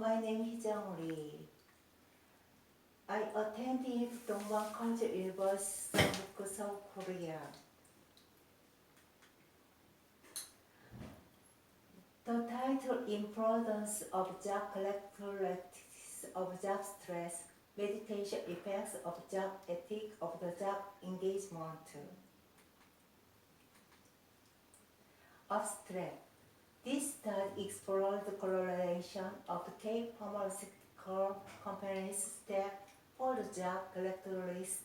my name is HeeJung Lee. I attended YoungMok Culture University of South Korea. The title Importance of Job Characteristics of Job Stress, Meditation Effects of Job Ethics of the Job Engagement. Abstract. This study explored the correlation of the K-pharmaceutical companies' step for the job characteristics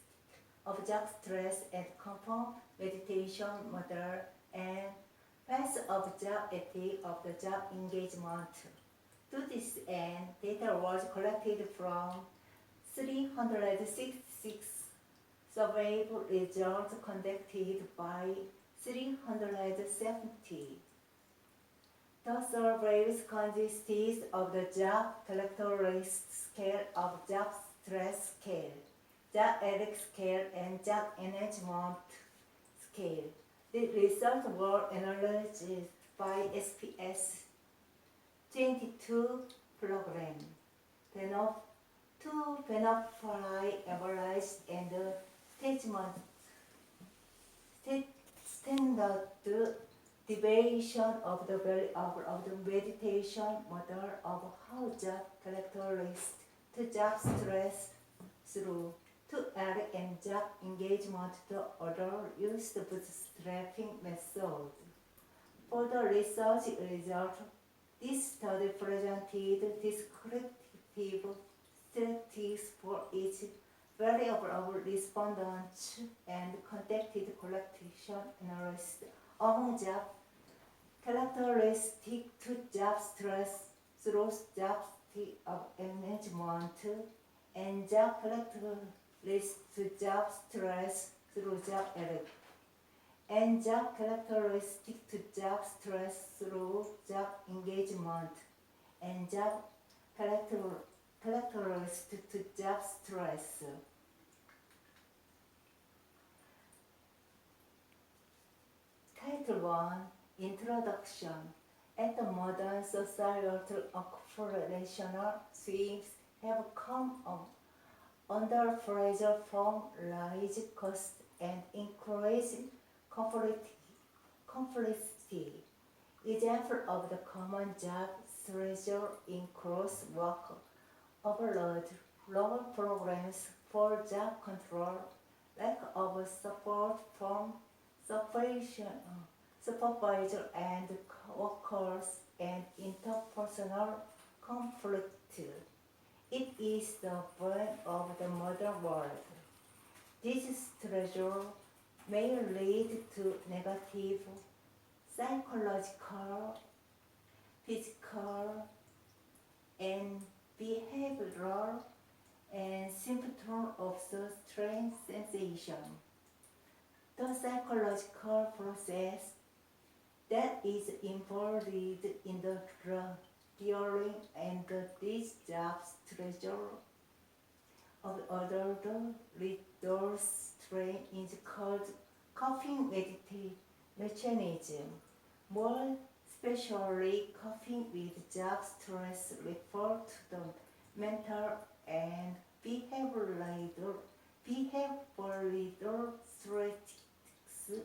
of job stress and confirm meditation model and facts of job ethics of the job engagement. To this end, data was collected from 366 survey results conducted by 370. The surveys consisted of the job characteristics scale of job stress scale, job ethics scale, and job management scale. The results were analyzed by SPS 22 program to verify average and standard deviation of the value of the meditation model of how job characteristics to job stress through to add and job engagement to other used bootstrapping methods. For the research result, this study presented descriptive statistics for each variable of respondents and conducted collection analysis among job characteristics to job stress through job of management and job characteristics to job stress through job ethics, and job characteristics to job stress through job engagement, and job characteristics to job stress. Title 1, Introduction. At the modern societal occupational swings have come under pressure from rise cost and increasing complexity. Example of the common job stressor includes work overload, lower programs for job control, lack of support from supervisor and workers, and interpersonal conflict. It is the burden of the modern world. This stressor may lead to negative psychological, physical, and behavioral and symptoms of the strain sensation. The psychological process that is involved in the during and discharge stressor of other reduced strain is called coping mechanism. More especially, coping with job stress refer to the mental and behavioral strategies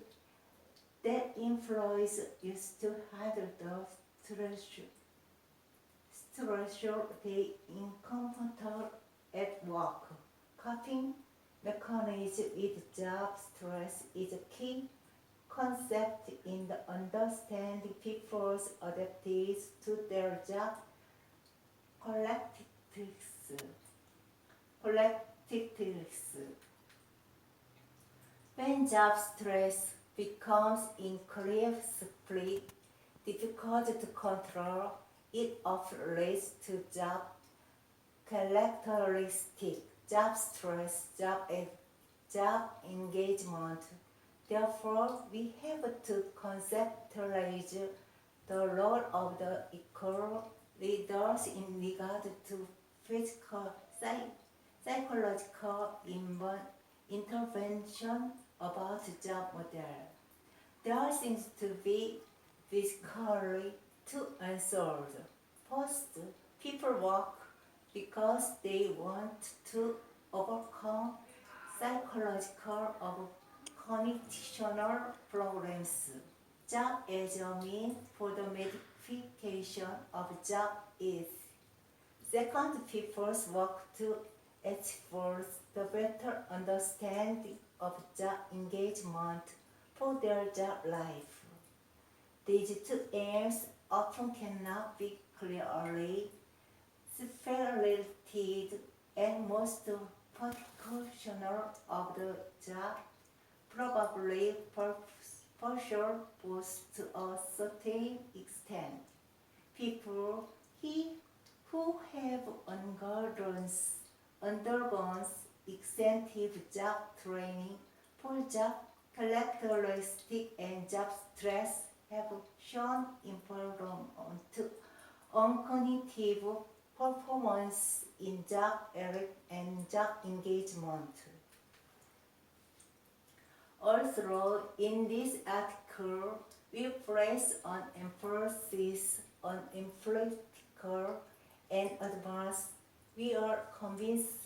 that employees use to handle the stressor they encounter at work. Coping mechanism with job stress is a key concept in the understanding people's adaptations to their job characteristics. When job stress becomes increasingly difficult to control, it often leads to job characteristics, job stress, job engagement. Therefore, we have to conceptualize the role of the equal leaders in regard to physical, psychological intervention about job model. There seems to be physically two answers. First, People work because they want to overcome psychological or cognitional problems. Job as a means for the modification of job is. Second, people work to achieve the better understanding of job engagement for their job life. These two aims often cannot be clearly separated, and most particular of the job probably pursue both to a certain extent. People who have undergone extensive job training for job characteristics and job stress have shown improvement on cognitive performance in job and job engagement. Also, in this article, we place an emphasis on empirical and advanced. We are convinced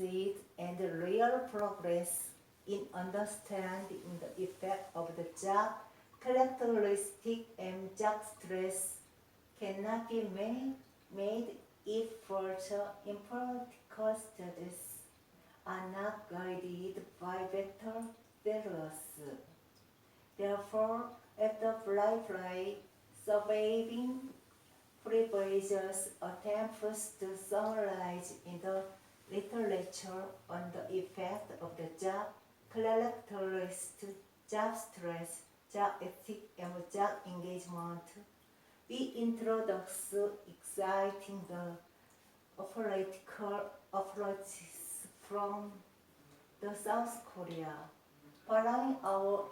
and real progress in understanding the effect of the job characteristic and job stress cannot be made if further empirical studies are not guided by better values. Therefore, after briefly surveying previous attempts to summarize in the literature on the effect of the job characteristics, job stress, job ethics, and job engagement, we introduce exciting the political approaches from the South Korea. Following our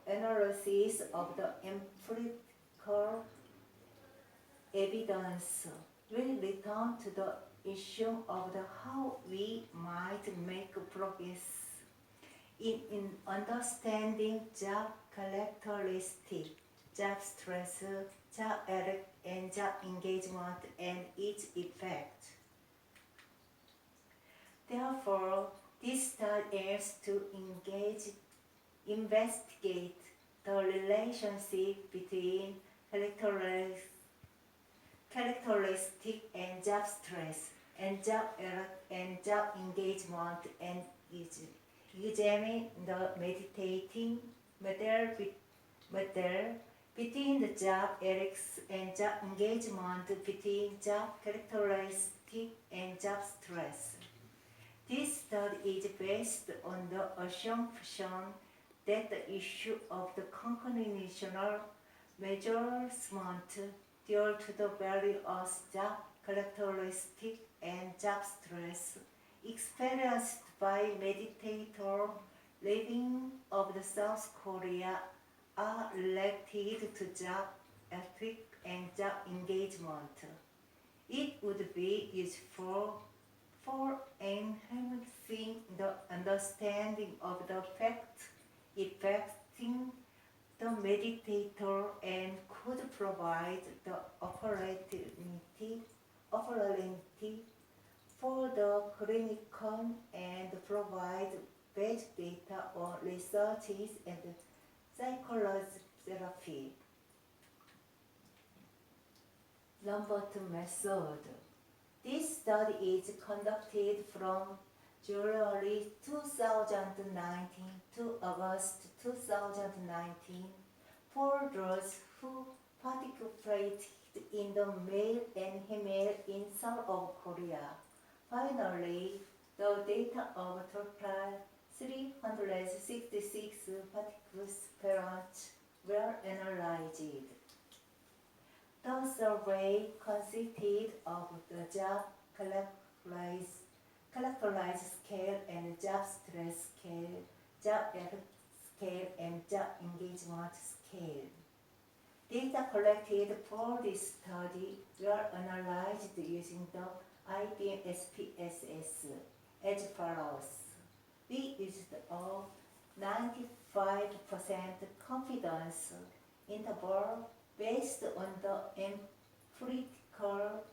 analysis of the empirical evidence, we return to the issue of how we might make progress in understanding job characteristics, job stress, job ethics, and job engagement and its effect. Therefore, this study aims to investigate the relationship between characteristic and job stress and job ethics and job engagement, and examine the meditating matter between the job ethics and job engagement, between job characteristic and job stress. This study is based on the assumption that the issue of the cognitional measurement due to the various job characteristics and job stress experienced by meditators living of the South Korea are related to job ethics and job engagement. It would be useful for enhancing the understanding of the facts affecting the meditator and could provide the opportunity for the clinical and provide basic data on researches and psychological therapy. Number 2 method. This study is conducted from January 2019 to August 2019 for those who participated in the male and female in South of Korea. Finally, the data of total 366 participants were analyzed. The survey consisted of the job characterized scale and job stress scale, job ethics scale, and job engagement scale. Data collected for this study were analyzed using the IBM SPSS as follows. We used a 95% confidence interval based on the empirical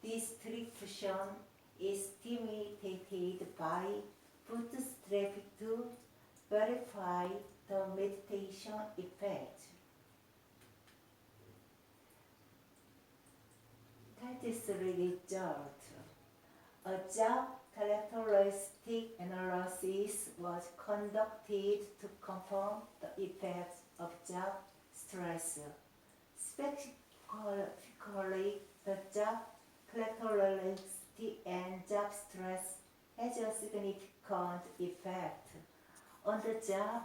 description is stimulated by bootstrapping to verify the meditation effect. That is the result. A job characteristic analysis was conducted to confirm the effects of job stress. Specifically, the job characteristic and job stress has a significant effect on the job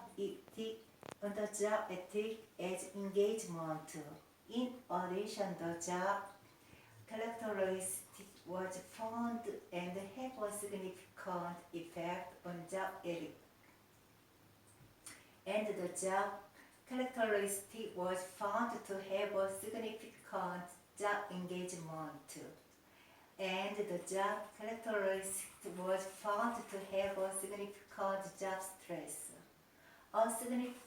ethic as engagement. In addition, the job characteristic was found and have a significant effect on job ethic. And the job characteristic was found to have a significant job engagement. And the job characteristic was found to have a significant job stress. A significant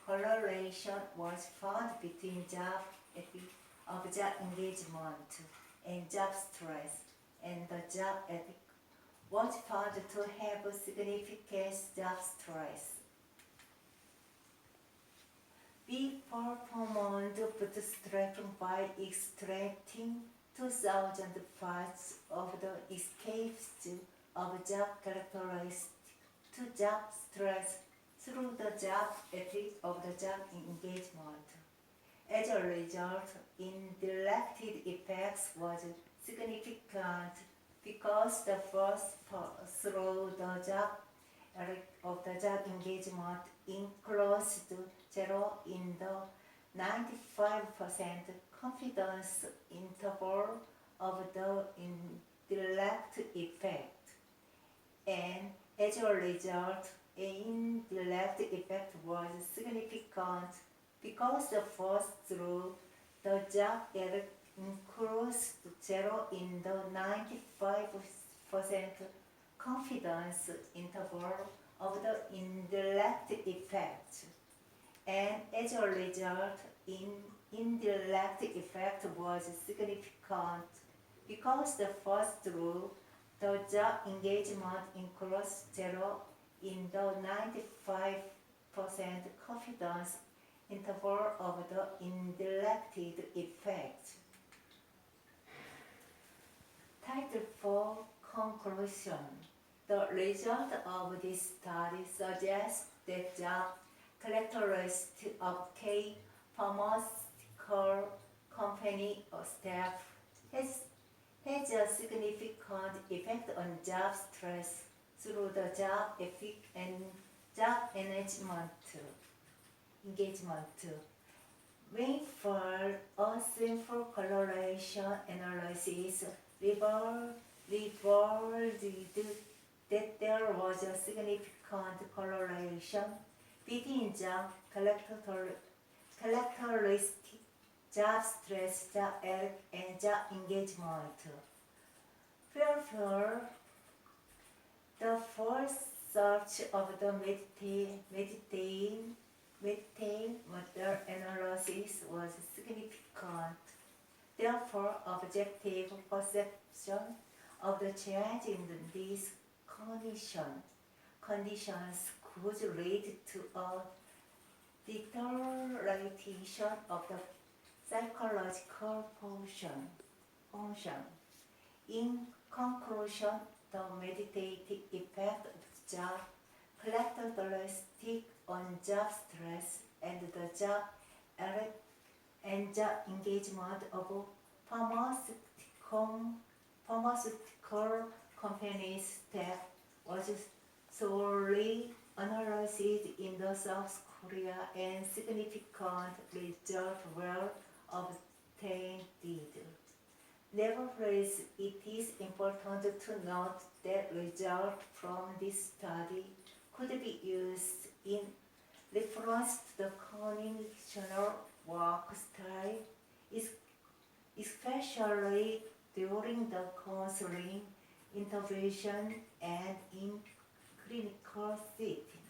correlation was found between job ethic of job engagement and job stress, and the job ethic was found to have a significant job stress. We performed bootstrapping by extracting 2,000 parts of the escapes of job characteristics to job stress through the job ethic of the job engagement. As a result, indirect effects was significant because the first through the job of the job engagement enclosed 0 in the 95% confidence interval of the indirect effect. And as a result, an indirect effect was significant because the first through the job enclosed 0 in the 95% confidence interval of the indirect effect. And as a result, indirect effect was significant because the first through the job engagement enclosed 0 in the 95% confidence interval of the indirect effect. Title 4 Conclusion. The result of this study suggests that job characteristics of key pharmaceutical company or staff has a significant effect on job stress through the job ethic and job engagement. When for a simple correlation analysis revealed that there was a significant correlation between job characteristic, job stress, job ethic, and job engagement. Therefore, the first search of the Mediation model analysis was significant. Therefore, objective perception of the change in these conditions could lead to a deterioration of the psychological function. In conclusion, the meditative effect of job characteristic on job stress and the job ethic and job engagement of pharmaceutical companies staff was thoroughly analyzed in the South Korea and significant results were obtained. Nevertheless, it is important to note that results from this study could be used in reference to the cognitional work style, especially during the counseling, intervention, and in clinical setting.